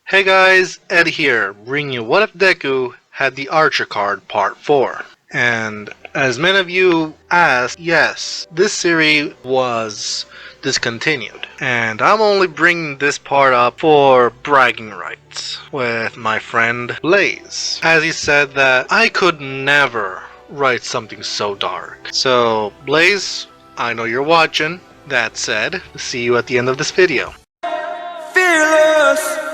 Hey guys, Ed here, bringing you What If Deku Had the Archer card Part 4. And as many of you asked, yes, this series was discontinued. And I'm only bringing this part up for bragging rights with my friend Blaze, as he said that I could never write something so dark. So, Blaze, I know you're watching. That said, see you at the end of this video. Fearless.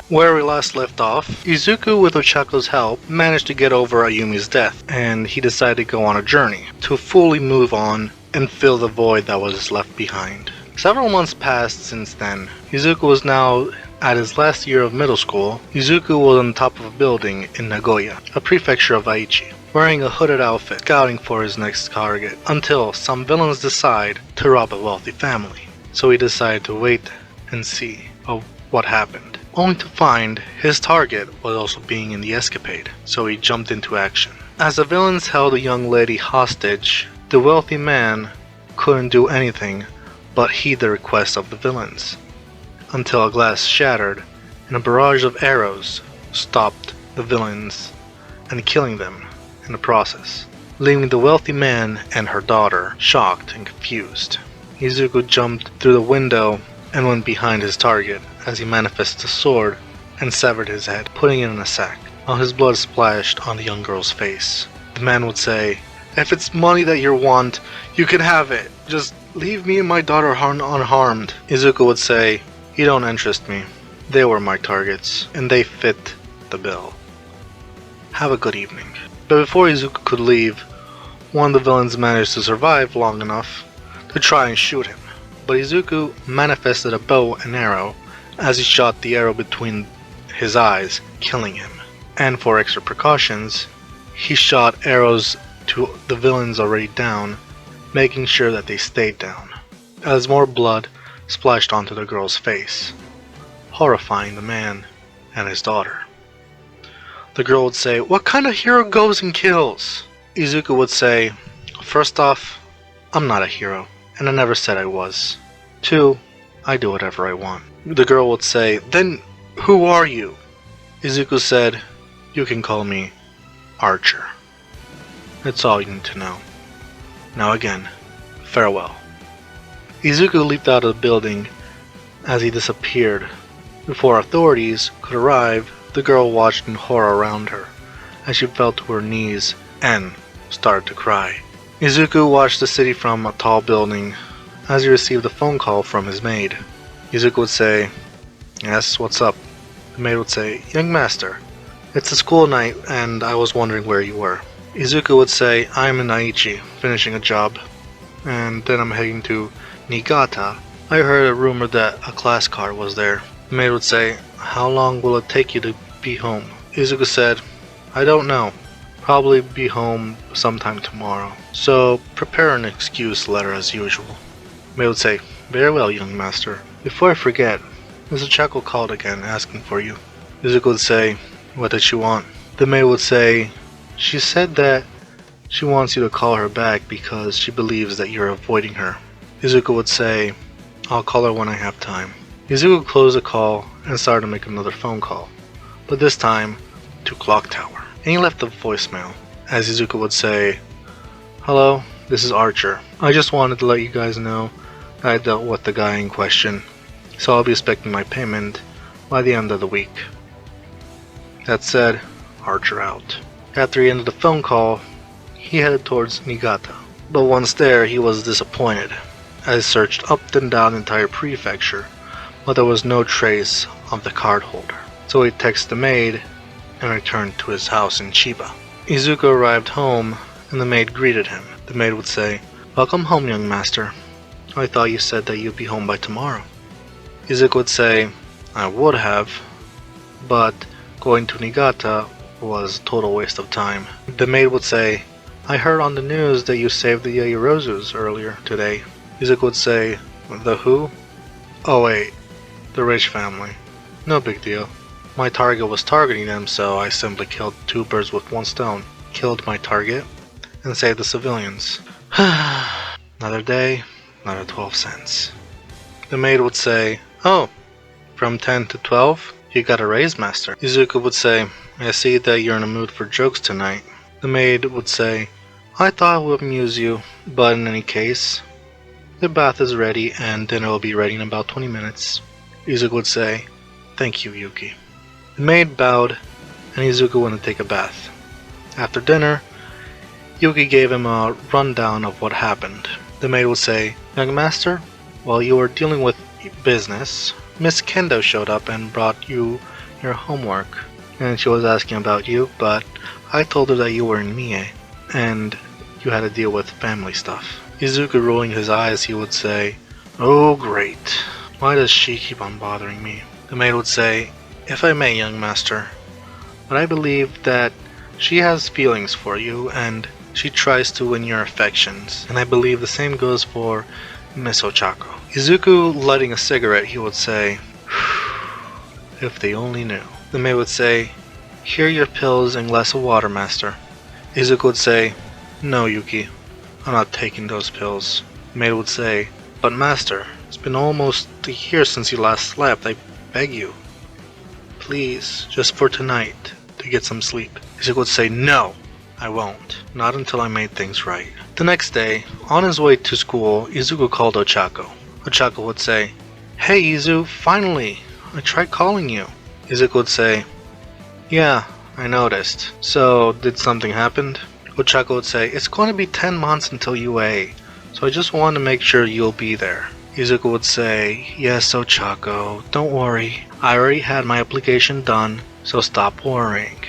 Where we last left off, Izuku with Ochako's help managed to get over Ayumi's death, and he decided to go on a journey to fully move on and fill the void that was left behind. Several months passed since then. Izuku was now at his last year of middle school. Izuku was on top of a building in Nagoya, a prefecture of Aichi, wearing a hooded outfit, scouting for his next target, until some villains decide to rob a wealthy family. So he decided to wait and see what happened, only to find his target was also being in the escapade, so he jumped into action. As the villains held a young lady hostage, the wealthy man couldn't do anything but heed the request of the villains, until a glass shattered and a barrage of arrows stopped the villains and killing them in the process, leaving the wealthy man and her daughter shocked and confused. Izuku jumped through the window and went behind his target as he manifested a sword and severed his head, putting it in a sack, while his blood splashed on the young girl's face. The man would say, "If it's money that you want, you can have it. Just leave me and my daughter unharmed." Izuku would say, "You don't interest me. They were my targets, and they fit the bill. Have a good evening." But before Izuku could leave, one of the villains managed to survive long enough to try and shoot him. But Izuku manifested a bow and arrow as he shot the arrow between his eyes, killing him. And for extra precautions, he shot arrows to the villains already down, making sure that they stayed down, as more blood splashed onto the girl's face, horrifying the man and his daughter. The girl would say, "What kind of hero goes and kills?" Izuku would say, "First off, I'm not a hero, and I never said I was. 2, I do whatever I want." The girl would say, "Then who are you?" Izuku said, "You can call me Archer. That's all you need to know. Now again, farewell." Izuku leaped out of the building as he disappeared. Before authorities could arrive, the girl watched in horror around her as she fell to her knees and started to cry. Izuku watched the city from a tall building as he received a phone call from his maid. Izuku would say, "Yes, what's up?" The maid would say, "Young master, it's a school night and I was wondering where you were." Izuku would say, "I'm in Aichi, finishing a job, and then I'm heading to Niigata. I heard a rumor that a class car was there." The maid would say, "How long will it take you to be home?" Izuku said, "I don't know. Probably be home sometime tomorrow. So prepare an excuse letter as usual." The maid would say, "Very well, young master. Before I forget, Mr. Chako called again asking for you." Izuku would say, "What did she want?" The maid would say, "She said that she wants you to call her back because she believes that you're avoiding her." Izuku would say, "I'll call her when I have time." Izuku closed the call and started to make another phone call, but this time to Clock Tower. And he left a voicemail, as Izuku would say, "Hello, this is Archer. I just wanted to let you guys know that I dealt with the guy in question, so I'll be expecting my payment by the end of the week." That said, Archer out. After he ended the phone call, he headed towards Niigata. But once there, he was disappointed, as he searched up and down the entire prefecture, but there was no trace of the card holder. So he texted the maid and returned to his house in Chiba. Izuku arrived home, and the maid greeted him. The maid would say, "Welcome home, young master. I thought you said that you'd be home by tomorrow." Izuku would say, "I would have, but going to Niigata was a total waste of time." The maid would say, "I heard on the news that you saved the Yairozus earlier today." Izuku would say, "The who? Oh wait, The rich family. No big deal. My target was targeting them, so I simply killed 2 birds with 1 stone. Killed my target and saved the civilians. Another day, another 12 cents. The maid would say, "Oh, from 10 to 12, you got a raise, master." Izuku would say, "I see that you're in a mood for jokes tonight." The maid would say, "I thought it would amuse you, but in any case, the bath is ready and dinner will be ready in about 20 minutes." Izuku would say, "Thank you, Yuki." The maid bowed and Izuku went to take a bath. After dinner, Yuki gave him a rundown of what happened. The maid would say, "Young master, while you were dealing with business, Miss Kendo showed up and brought you your homework. And she was asking about you, but I told her that you were in Mie, and you had to deal with family stuff." Izuku rolling his eyes, he would say, "Oh great, why does she keep on bothering me?" The maid would say, "If I may, young master, but I believe that she has feelings for you, and she tries to win your affections, and I believe the same goes for Miss Ochako." Izuku lighting a cigarette, he would say, "If they only knew." The maid would say, "Here are your pills and glass of water, master." Izuku would say, "No, Yuki, I'm not taking those pills." The maid would say, "But master, it's been almost a year since you last slept. I beg you, please, just for tonight, to get some sleep." Izuku would say, "No, I won't. Not until I made things right." The next day, on his way to school, Izuku called Ochako. Ochako would say, "Hey Izu, finally! I tried calling you." Izuku would say, "Yeah, I noticed. So, did something happen?" Ochako would say, "It's going to be 10 months until UA, so I just want to make sure you'll be there." Izuku would say, "Yes, Ochako, don't worry. I already had my application done, so stop worrying."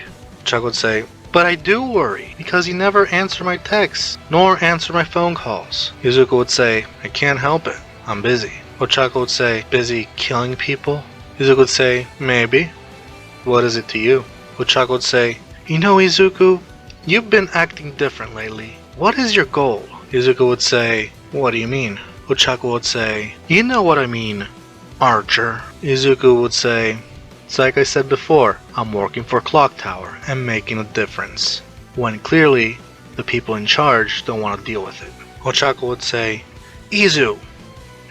Ochako would say, "But I do worry, because you never answer my texts, nor answer my phone calls." Izuku would say, "I can't help it. I'm busy." Ochako would say, "Busy killing people?" Izuku would say, "Maybe. What is it to you?" Ochako would say, "You know, Izuku, you've been acting different lately. What is your goal?" Izuku would say, "What do you mean?" Ochako would say, "You know what I mean, Archer." Izuku would say, "It's like I said before, I'm working for Clock Tower and making a difference, when clearly the people in charge don't want to deal with it." Ochako would say, "Izu,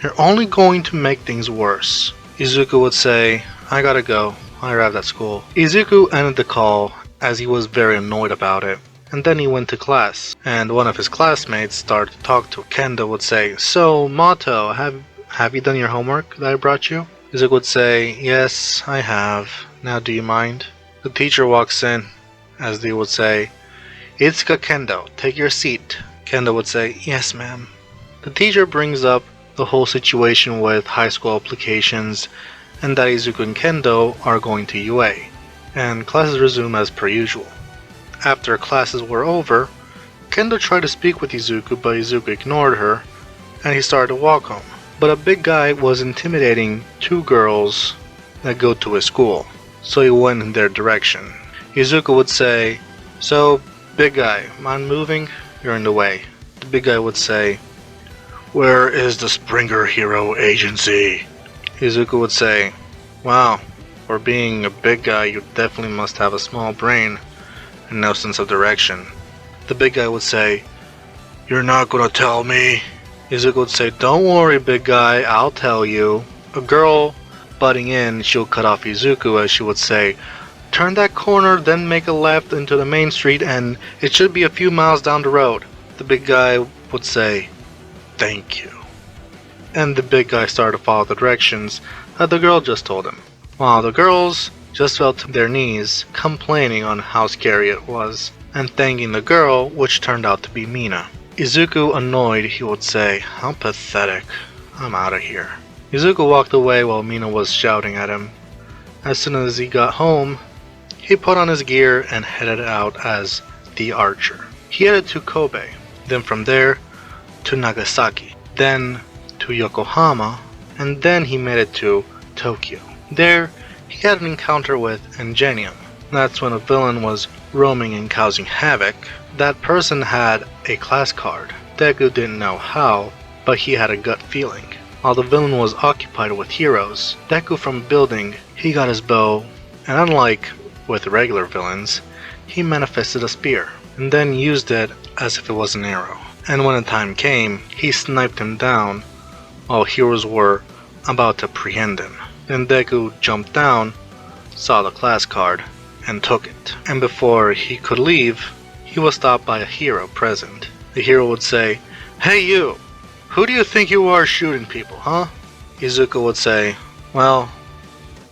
you're only going to make things worse." Izuku would say, "I gotta go. I arrived at school." Izuku ended the call as he was very annoyed about it, and then he went to class, and one of his classmates started to talk to him. Kendo would say, "So, Mato, have you done your homework that I brought you?" Izuku would say, "Yes, I have. Now do you mind?" The teacher walks in, as they would say, "Itsuka Kendo, take your seat." Kendo would say, "Yes, ma'am." The teacher brings up the whole situation with high school applications and that Izuku and Kendo are going to UA, and classes resume as per usual. After classes were over, Kendo tried to speak with Izuku, but Izuku ignored her, and he started to walk home. But a big guy was intimidating 2 girls that go to his school, so he went in their direction. Izuku would say, "So, big guy, mind moving? You're in the way." The big guy would say, "Where is the Springer Hero Agency?" Izuku would say, "Wow, for being a big guy you definitely must have a small brain and no sense of direction." The big guy would say, "You're not gonna tell me?" Izuku would say, "Don't worry, big guy, I'll tell you." A girl butting in, she would cut off Izuku as she would say, "Turn that corner, then make a left into the main street, and it should be a few miles down the road." The big guy would say, "Thank you." And the big guy started to follow the directions that the girl just told him, while the girls just fell to their knees, complaining on how scary it was, and thanking the girl, which turned out to be Mina. Izuku, annoyed, he would say, "How pathetic. I'm out of here." Izuku walked away while Mina was shouting at him. As soon as he got home, he put on his gear and headed out as the Archer. He headed to Kobe, then from there to Nagasaki, then to Yokohama, and then he made it to Tokyo. There, he had an encounter with Ingenium. That's when a villain was roaming and causing havoc. That person had a class card. Deku didn't know how, but he had a gut feeling. while the villain was occupied with heroes. Deku from building, he got his bow, and unlike with regular villains, he manifested a spear, and then used it as if it was an arrow. And when the time came, he sniped him down while heroes were about to apprehend him. Then Deku jumped down, saw the class card, and took it. And before he could leave, he was stopped by a hero present. The hero would say, "Hey you! Who do you think you are shooting people, huh?" Izuku would say, "Well,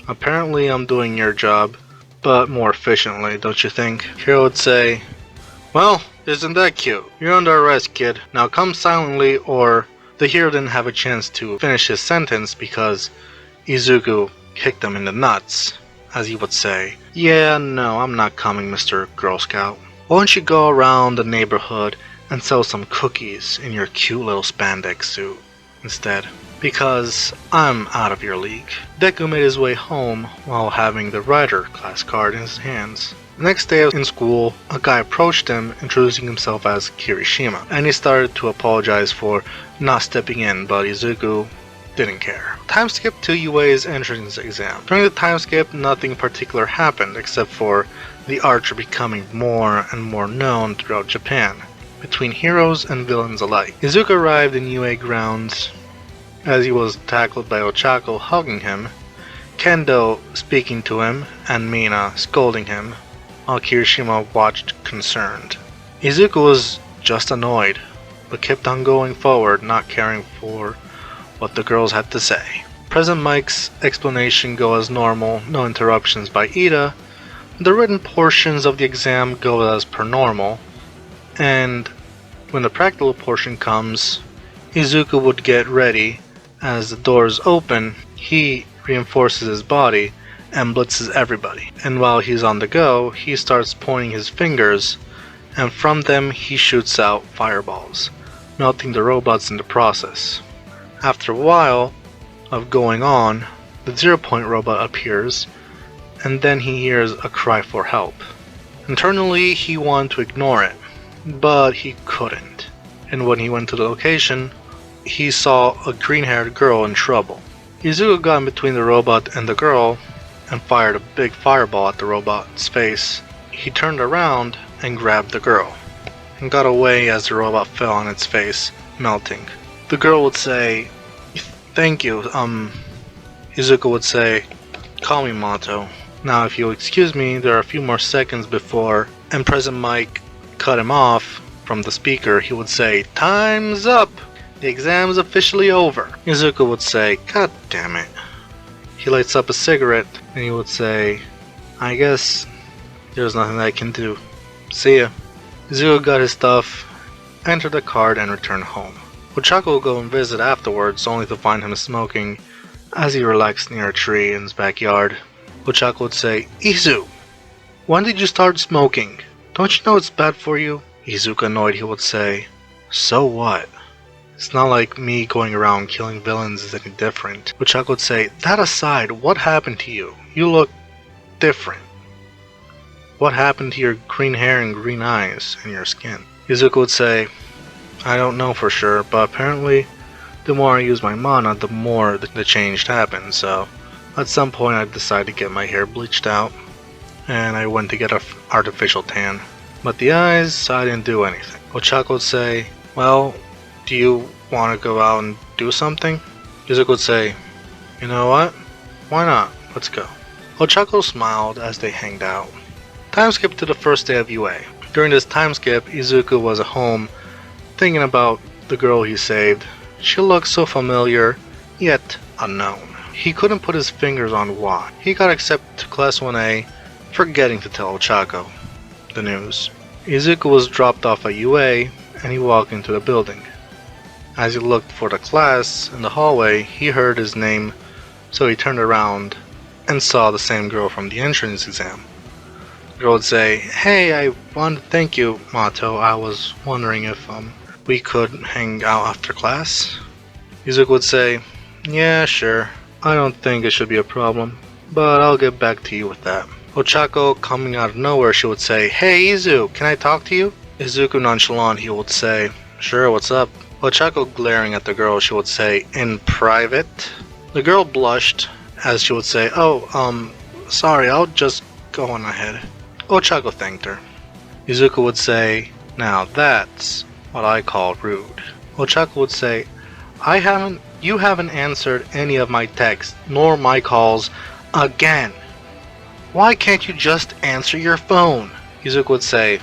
apparently I'm doing your job, but more efficiently, don't you think?" Hero would say, "Well, isn't that cute? You're under arrest, kid. Now come silently," or the hero didn't have a chance to finish his sentence because Izuku kicked him in the nuts, as he would say, "Yeah, no, I'm not coming, Mr. Girl Scout. Why don't you go around the neighborhood and sell some cookies in your cute little spandex suit instead? Because I'm out of your league." Deku made his way home while having the Rider class card in his hands. The next day in school, a guy approached him introducing himself as Kirishima, and he started to apologize for not stepping in, but Izuku didn't care. Time skip to UA's entrance exam. During the time skip, nothing particular happened except for the archer becoming more and more known throughout Japan, between heroes and villains alike. Izuku arrived in UA grounds as he was tackled by Ochako hugging him, Kendo speaking to him, and Mina scolding him, while Kirishima watched concerned. Izuku was just annoyed, but kept on going forward, not caring for what the girls had to say. President Mike's explanation go as normal, no interruptions by Ida. The written portions of the exam go as per normal, and when the practical portion comes, Izuku would get ready. As the doors open, he reinforces his body and blitzes everybody. And while he's on the go, he starts pointing his fingers, and from them he shoots out fireballs, melting the robots in the process. After a while of going on, the 0-point robot appears, and then he hears a cry for help. Internally, he wanted to ignore it, but he couldn't. And when he went to the location, he saw a green-haired girl in trouble. Izuku got in between the robot and the girl and fired a big fireball at the robot's face. He turned around and grabbed the girl and got away as the robot fell on its face, melting. The girl would say, "Thank you." Izuku would say, "Call me Mato." Now if you'll excuse me, there are a few more seconds before, and President Mike cut him off from the speaker. He would say, "Time's up! The exam's officially over." Izuku would say, "God damn it." He lights up a cigarette and he would say, "I guess there's nothing I can do. See ya." Izuku got his stuff, entered the card, and returned home. Ochako would go and visit afterwards, only to find him smoking as he relaxed near a tree in his backyard. Ochako would say, "Izu, when did you start smoking? Don't you know it's bad for you?" Izuku, annoyed, he would say, "So what? It's not like me going around killing villains is any different." Ochako would say, "That aside, what happened to you? You look different. What happened to your green hair and green eyes and your skin?" Izuku would say, "I don't know for sure, but apparently the more I use my mana, the more the change happens, so at some point I decided to get my hair bleached out, and I went to get an artificial tan. But the eyes, I didn't do anything." Ochako would say, "Well, do you want to go out and do something?" Izuku would say, "You know what? Why not? Let's go." Ochako smiled as they hanged out. Time skip to the first day of UA. During this time skip, Izuku was at home thinking about the girl he saved. She looked so familiar, yet unknown. He couldn't put his fingers on why. He got accepted to Class 1A, forgetting to tell Ochako the news. Izuku was dropped off at UA, and he walked into the building. As he looked for the class in the hallway, he heard his name, so he turned around and saw the same girl from the entrance exam. The girl would say, "Hey, I want to thank you, Mato. I was wondering if we could hang out after class." Izuku would say, "Yeah, sure. I don't think it should be a problem, but I'll get back to you with that." Ochako, coming out of nowhere, she would say, "Hey Izu, can I talk to you?" Izuku, nonchalant, he would say, "Sure, what's up?" Ochako glaring at the girl, she would say, in private. The girl blushed as she would say, "Oh, sorry, I'll just go on ahead." Ochako thanked her. Izuku would say, "Now that's what I call rude." Ochako would say, You haven't answered any of my texts, nor my calls, again. Why can't you just answer your phone?" Izuku would say,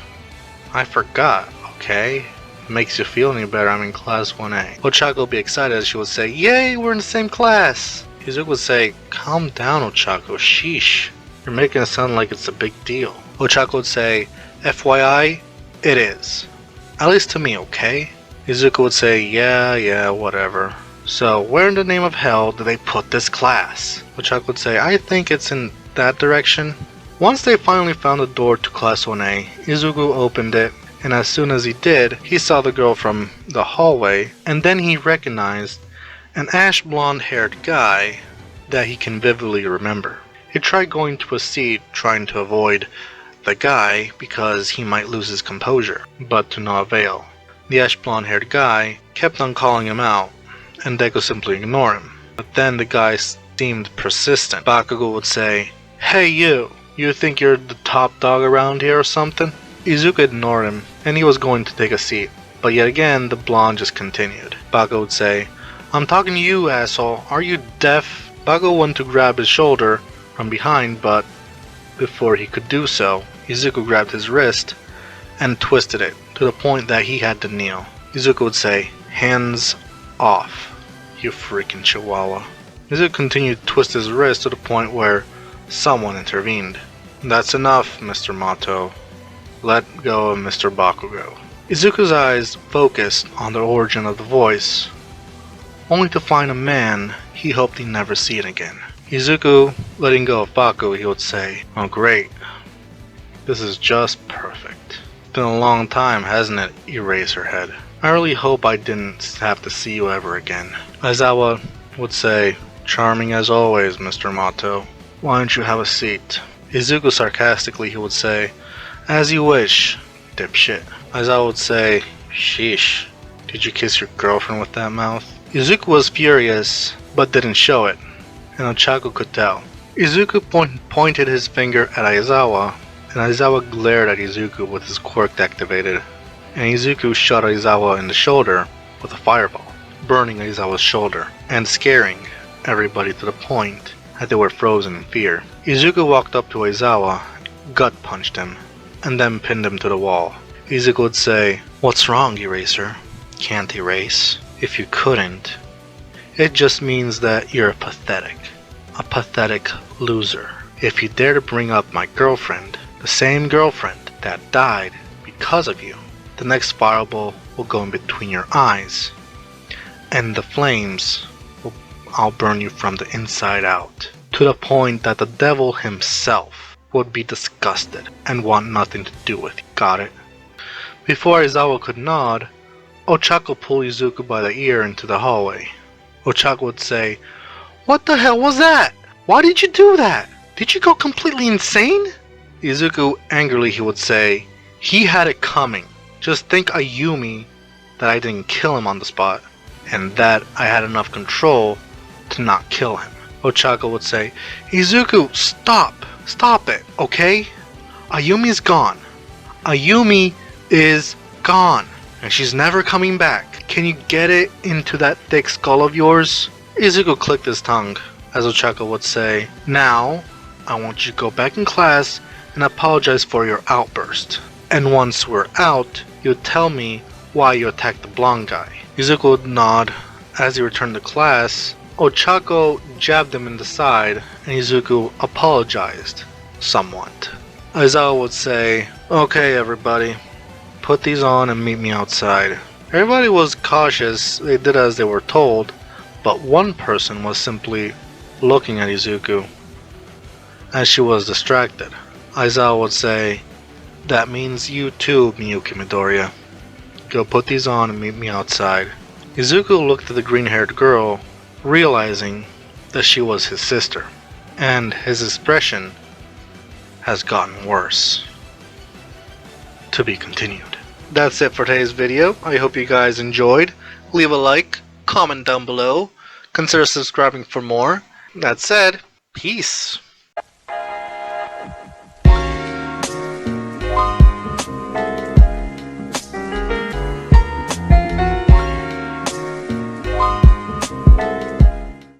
"I forgot, okay? Makes you feel any better, I'm in class 1A. Ochako would be excited as she would say, "Yay, we're in the same class." Izuku would say, "Calm down, Ochako, sheesh. You're making it sound like it's a big deal." Ochako would say, "FYI, it is. At least to me, okay?" Izuku would say, yeah, whatever. "So, where in the name of hell did they put this class?" Ochako would say, "I think it's in that direction." Once they finally found the door to class 1A, Izuku opened it, and as soon as he did, he saw the girl from the hallway, and then he recognized an ash blonde haired guy that he can vividly remember. He tried going to a seat, trying to avoid the guy because he might lose his composure, but to no avail. The ash blonde haired guy kept on calling him out, and Deku simply ignored him. But then the guy seemed persistent. Bakugo would say, "Hey you think you're the top dog around here or something?" Izuku ignored him, and he was going to take a seat, but yet again the blonde just continued. Bakugo would say, "I'm talking to you, asshole, are you deaf?" Bakugo wanted to grab his shoulder from behind, but before he could do so, Izuku grabbed his wrist and twisted it to the point that he had to kneel. Izuku would say, "Hands off, you freaking chihuahua." Izuku continued to twist his wrist to the point where someone intervened. "That's enough, Mr. Mato. Let go of Mr. Bakugo." Izuku's eyes focused on the origin of the voice, only to find a man he hoped he'd never see it again. Izuku letting go of Bakugo, he would say, "Oh great, this is just perfect. It's been a long time, hasn't it, Eraserhead? I really hope I didn't have to see you ever again." Aizawa would say, "Charming as always, Mr. Mato. Why don't you have a seat?" Izuku sarcastically, he would say, "As you wish, dipshit." Aizawa would say, "Sheesh, did you kiss your girlfriend with that mouth?" Izuku was furious, but didn't show it, and Ochako could tell. Izuku pointed his finger at Aizawa, and Aizawa glared at Izuku with his quirk activated, and Izuku shot Aizawa in the shoulder with a fireball, burning Aizawa's shoulder, and scaring everybody to the point that they were frozen in fear. Izuku walked up to Aizawa, gut punched him, and then pinned him to the wall. Izuku would say, "What's wrong, Eraser? Can't erase? If you couldn't, it just means that you're a pathetic loser. If you dare to bring up my girlfriend, the same girlfriend that died because of you, the next fireball will go in between your eyes, and the flames I'll burn you from the inside out, to the point that the devil himself would be disgusted and want nothing to do with you. Got it?" Before Aizawa could nod, Ochako pulled Izuku by the ear into the hallway. Ochako would say, "What the hell was that? Why did you do that? Did you go completely insane?" Izuku angrily, he would say, "He had it coming. Just think Ayumi that I didn't kill him on the spot, and that I had enough control to not kill him." Ochako would say, "Izuku, stop it, okay? Ayumi's gone. Ayumi is gone, and she's never coming back. Can you get it into that thick skull of yours?" Izuku clicked his tongue, as Ochako would say, "Now, I want you to go back in class and apologize for your outburst. And once we're out, you tell me why you attacked the blonde guy." Izuku would nod. As he returned to class, Ochako jabbed him in the side, and Izuku apologized somewhat. Aizawa would say, "Okay, everybody, put these on and meet me outside." Everybody was cautious, they did as they were told, but one person was simply looking at Izuku, as she was distracted. Aizawa would say, "That means you too, Miyuki Midoriya. Go put these on and meet me outside." Izuku looked at the green-haired girl, realizing that she was his sister, and his expression has gotten worse. To be continued. That's it for today's video. I hope you guys enjoyed. Leave a like, comment down below, consider subscribing for more. That said, peace.